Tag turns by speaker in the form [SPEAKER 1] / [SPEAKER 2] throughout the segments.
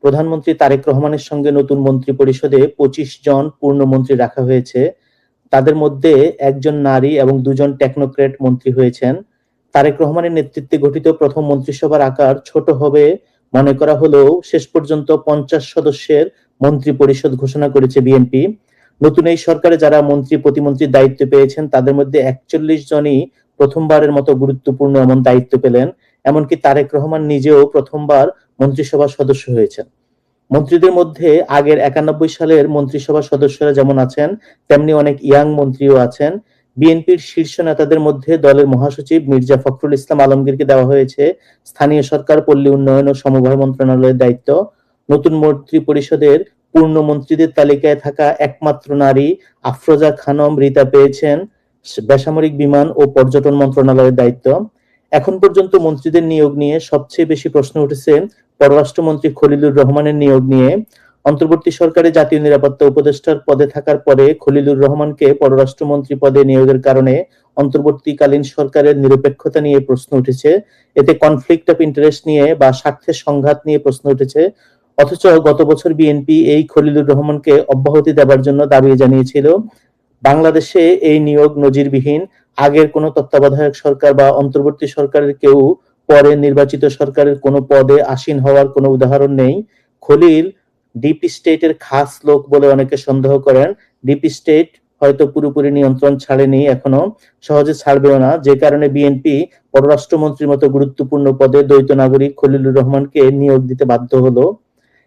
[SPEAKER 1] প্রধানমন্ত্রী তারেক রহমানের সঙ্গে নতুন মন্ত্রী পরিষদে 25 জন পূর্ণমন্ত্রী রাখা হয়েছে। তাদের মধ্যে একজন নারী এবং 2 জন টেকনোক্র্যাট মন্ত্রী হয়েছেন। তারেক রহমানের নেতৃত্বে গঠিত প্রথম মন্ত্রিসভার আকার ছোট হবে মনে করা হলেও শেষ পর্যন্ত 50 সদস্যের মন্ত্রী পরিষদ ঘোষণা করেছে বিএনপি। নতুন এই সরকারে যারা মন্ত্রী প্রতিমন্ত্রীর দায়িত্ব পেয়েছেন তাদের মধ্যে 41 জনই প্রথমবারের মতো গুরুত্বপূর্ণ এমন দায়িত্ব পেলেন। এমনকি তারেক রহমান নিজেও প্রথমবার মন্ত্রিসভার সদস্য হয়েছেন। মন্ত্রীদের মধ্যে আগের 91 সালের মন্ত্রিসভার সদস্যরা যেমন আছেন তেমনি অনেক ইয়াং মন্ত্রীও আছেন। বিএনপির শীর্ষ নেতাদের মধ্যে দলের মহাসচিব মির্জা ফখরুল ইসলাম আলমগীরকে দেওয়া হয়েছে স্থানীয় সরকার, পল্লী উন্নয়ন ও সমবায় মন্ত্রণালয়ের দায়িত্ব। নতুন মন্ত্রী পরিষদের পূর্ণ মন্ত্রীদের তালিকায় থাকা একমাত্র নারী আফরোজা খানম রিতা পেয়েছেন বেসামরিক বিমান ও পর্যটন মন্ত্রণালয়ের দায়িত্ব। এখন পর্যন্ত মন্ত্রীদের নিয়োগ নিয়ে সবচেয়ে বেশি প্রশ্ন উঠেছে পররাষ্ট্রমন্ত্রী খলিলুর রহমানের নিয়োগ নিয়ে। অন্তর্বর্তী সরকারে জাতীয় নিরাপত্তা উপদেষ্টার পদে থাকার পরে খলিলুর রহমানকে পররাষ্ট্রমন্ত্রী পদে নিয়োগের কারণে অন্তর্বর্তীকালীন সরকারের নিরপেক্ষতা নিয়ে প্রশ্ন উঠেছে। এতে কনফ্লিক্ট অফ ইন্টারেস্ট নিয়ে বা স্বার্থের সংঘাত নিয়ে প্রশ্ন উঠেছে। অথচ গত বছর বিএনপি এই খলিলুর রহমানকে অব্যাহতি দেওয়ার জন্য দাবি জানিয়েছিল। বাংলাদেশে এই নিয়োগ নজিরবিহীন। আগের কোনো তত্ত্বাবধায়ক সরকার বা অন্তর্বর্তী সরকারের কেউ পরে নির্বাচিত সরকারের কোনো পদে আসীন হওয়ার কোনো উদাহরণ নেই। খলিল ডিপ স্টেটের খাস লোক বলে অনেকে সন্দেহ করেন। ডিপ স্টেট হয়তো পুরোপুরি নিয়ন্ত্রণ ছাড়েনি, এখনো সহজে ছাড়বেও না, যে কারণে বিএনপি পররাষ্ট্রমন্ত্রীর মতো গুরুত্বপূর্ণ পদে দ্বৈত নাগরিক খলিলুর রহমানকে নিয়োগ দিতে বাধ্য হলো।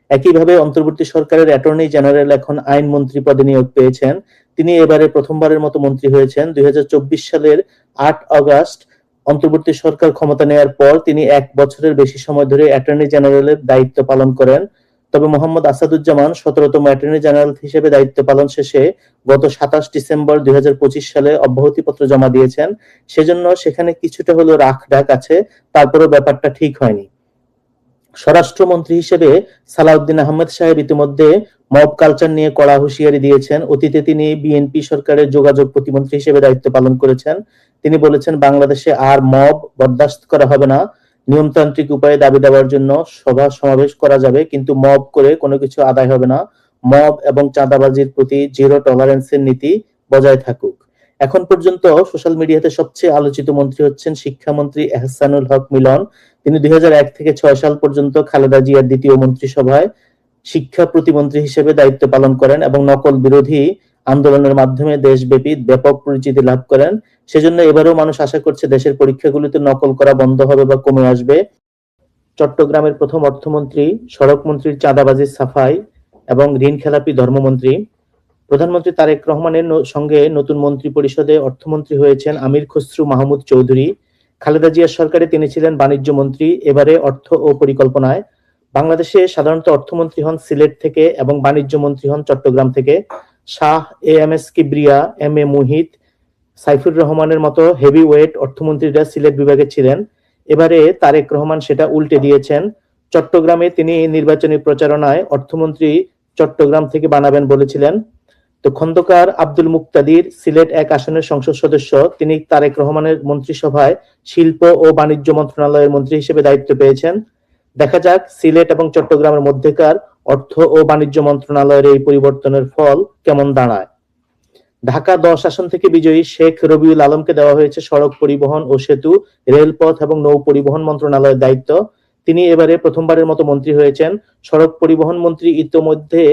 [SPEAKER 1] একইভাবে অন্তর্বর্তী সরকারের অ্যাটর্নি জেনারেল এখন আইনমন্ত্রী পদে নিয়োগ পেয়েছেন। তিনি এবারে প্রথমবারের মতো মন্ত্রী হয়েছেন। 2024 সালের 8 আগস্ট অন্তর্বর্তী সরকার ক্ষমতা নেওয়ার পর তিনি 1 বছরের বেশি সময় ধরে অ্যাটর্নি জেনারেলের দায়িত্ব পালন করেন। তবে মোহাম্মদ আসাদুজ্জামান 17তম অ্যাটর্নি জেনারেল হিসেবে দায়িত্ব পালন শেষে গত 27 ডিসেম্বর 2025 সালে অব্যাহতিপত্র জমা দিয়েছেন। সেজন্য সেখানে কিছুটা হলো রাখঢাক আছে, তারপরেও ব্যাপারটা ঠিক হয়নি। স্বরাষ্ট্রমন্ত্রী হিসেবে সালাউদ্দিন আহমেদ সাহেব ইতিমধ্যে মব কালচার নিয়ে কড়া হুঁশিয়ারি দিয়েছেন। অতীতে তিনি বিএনপি সরকারের যোগাযোগ প্রতিমন্ত্রী হিসেবে দায়িত্ব পালন করেছেন। তিনি বলেছেন বাংলাদেশে আর মব বরদাস্ত করা হবে না। নিয়মতান্ত্রিক উপায়ে দাবি দেওয়ার জন্য সভা সমাবেশ করা যাবে, কিন্তু মব করে কোনো কিছু আদায় হবে না। মব এবং চাঁদাবাজির প্রতি জিরো টলারেন্সের নীতি বজায় থাকুক। এখন পর্যন্ত সোশ্যাল মিডিয়াতে সবচেয়ে আলোচিত মন্ত্রী হচ্ছেন শিক্ষামন্ত্রী এহসানুল হক মিলন। তিনি 2001 থেকে 6 সাল পর্যন্ত খালেদা জিয়ার দ্বিতীয় মন্ত্রিসভায় শিক্ষা প্রতিমন্ত্রী হিসেবে দায়িত্ব পালন করেন এবং নকল বিরোধী আন্দোলনের মাধ্যমে দেশব্যাপী ব্যাপক পরিচিতি লাভ করেন। সেজন্য এবারেও মানুষ আশা করছে দেশের পরীক্ষাগুলিতে নকল করা বন্ধ হবে বা কমে আসবে। চট্টগ্রামের প্রথম অর্থমন্ত্রী, সড়ক মন্ত্রীর চাঁদাবাজির সাফাই এবং ঋণ খেলাপি ধর্মমন্ত্রী। প্রধানমন্ত্রী তারেক রহমানের সঙ্গে নতুন মন্ত্রী পরিষদে অর্থমন্ত্রী হয়েছেন আমির খসরু মাহমুদ চৌধুরী। খালেদা জিয়ার সরকারে তিনি ছিলেন বাণিজ্য মন্ত্রী, এবারে অর্থ ও পরিকল্পনায়। বাংলাদেশে সাধারণত অর্থমন্ত্রী হন সিলেট থেকে এবং বাণিজ্য মন্ত্রী হন চট্টগ্রাম থেকে। Shah AMS Kibria, M A Muhith, Saifur রহমানের মতো হেভি ওয়েট অর্থমন্ত্রীরা সিলেট বিভাগে ছিলেন। এবারে তারেক রহমান সেটা উল্টে দিয়েছেন। চট্টগ্রামে তিনি নির্বাচনী প্রচারণায় অর্থমন্ত্রী চট্টগ্রাম থেকে বানাবেন বলেছিলেন। তো খন্দকার আব্দুল মুক্তাদির সিলেট 1 আসনের সংসদ সদস্য, তিনি তারেক রহমানের মন্ত্রিসভায় শিল্প ও বাণিজ্য মন্ত্রণালয়ের মন্ত্রী হিসেবে দায়িত্ব পেয়েছেন। দেখা যাক সিলেট এবং চট্টগ্রামের মধ্যেকার অর্থ ও বাণিজ্য মন্ত্রণালয়ের এই পরিবর্তনের ফল কেমন দাঁড়ায়। ঢাকা 10 আসন থেকে বিজয়ী শেখ রবিউল আলমকে দেওয়া হয়েছে সড়ক পরিবহন ও সেতু, রেলপথ এবং নৌ পরিবহন মন্ত্রণালয়ের দায়িত্ব। তিনি এবারে প্রথমবারের মতো মন্ত্রী হয়েছেন। সড়ক পরিবহন মন্ত্রী ইতোমধ্যে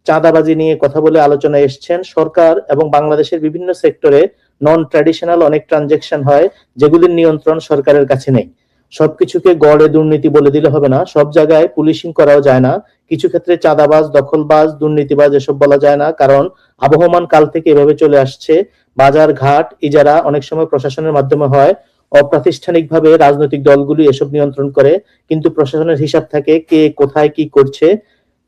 [SPEAKER 1] চাঁদাবাজি নিয়ে কথা বলে আলোচনায় এসেছেন। সরকার এবং বাংলাদেশের বিভিন্ন সেক্টরে নন ট্র্যাডিশনাল অনেক ট্রানজেকশন হয় যেগুলির নিয়ন্ত্রণ সরকারের কাছে নেই। সবকিছুকে গড়ে দুর্নীতি বলে দিলে হবে না, সব জায়গায় পুলিশিং করাও যায় না। কিছু ক্ষেত্রে চাঁদাবাজ, দখলবাজ, দুর্নীতিবাজ এসব বলা যায় না, কারণ আবহমান কাল থেকে এভাবে চলে আসছে। বাজার ঘাট ইজারা অনেক সময় প্রশাসনের মাধ্যমে হয়। অপ্রাতিষ্ঠানিকভাবে রাজনৈতিক দলগুলি এসব নিয়ন্ত্রণ করে, কিন্তু প্রশাসনের হিসাব থাকে কে কোথায় কি করছে।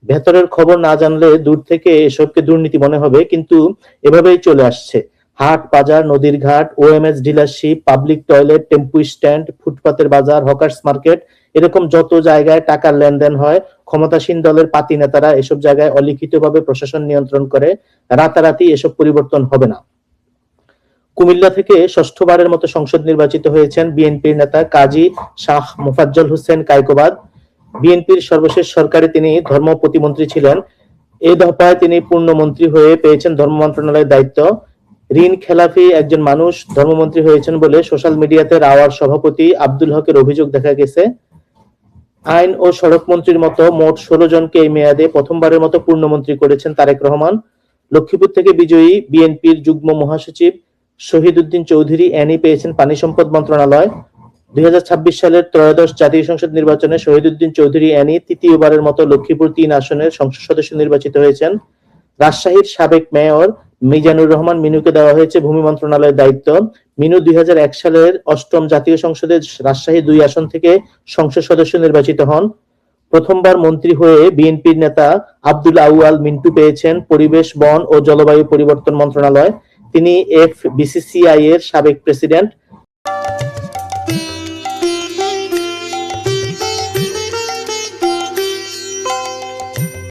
[SPEAKER 1] ভেতরের খবর না জানলে দূর থেকে এসবকে দুর্নীতি মনে হবে, কিন্তু এভাবেই চলে আসছে। হাট বাজার, নদীর ঘাট, OMS dealership, public toilet, tempo stand, ফুটপাতের বাজার, হকার্স মার্কেট, এরকম যত জায়গায় টাকার লেনদেন হয় ক্ষমতাসীন দলের পাতি নেতারা এসব জায়গায় অলিখিতভাবে প্রশাসন নিয়ন্ত্রণ করে। রাতারাতি এসব পরিবর্তন হবে না। কুমিল্লা থেকে 6ষ্ঠবারের মতো সংসদ নির্বাচিত হয়েছেন বিএনপির নেতা কাজী শাহ মোফাজ্জল হোসেন কায়কোবাদ। বিএনপির সর্বশেষ সরকারে তিনি ধর্ম প্রতিমন্ত্রী ছিলেন। এই দফায় তিনি পূর্ণমন্ত্রী হয়ে পেয়েছেন ধর্ম মন্ত্রণালয়ের দায়িত্ব। রিন খেলাফি একজন মানুষ ধর্মমন্ত্রী হয়েছেন বলে সোশ্যাল মিডিয়াতে রাওয়ার সভাপতি আব্দুল হকের অভিযোগ দেখা গেছে। আইন ও সড়ক মন্ত্রীর মতো মোট 16 জনকে এই মেয়াদে প্রথমবারের মতো পূর্ণমন্ত্রী করেছেন তারেক রহমান। লক্ষ্মীপুর থেকে বিজয়ী বিএনপির যুগ্ম মহাসচিব শহীদউদ্দিন চৌধুরী অ্যানি পেয়েছেন পানি সম্পদ মন্ত্রণালয়। 2026 সালের ত্রয়োদশ জাতীয় সংসদ নির্বাচনে শহীদউদ্দিন চৌধুরী অ্যানি তৃতীয়বারের মতো লক্ষ্মীপুর 3 আসনের সংসদ সদস্য নির্বাচিত হয়েছেন। রাজশাহীর সাবেক মেয়র মিজানুর রহমান মিনুকে দেওয়া হয়েছে ভূমি মন্ত্রণালয়ের দায়িত্ব। মিনু 2001 সালের 8ম জাতীয় সংসদে রাজশাহী 2 আসন থেকে সংসদ সদস্য নির্বাচিত হন। প্রথমবার মন্ত্রী হয়ে বিএনপির নেতা আব্দুল আউয়াল মিন্টু পেয়েছেন পরিবেশ, বন ও জলবায়ু পরিবর্তন মন্ত্রণালয়। তিনি এফবিসিসিআই এর সাবেক প্রেসিডেন্ট।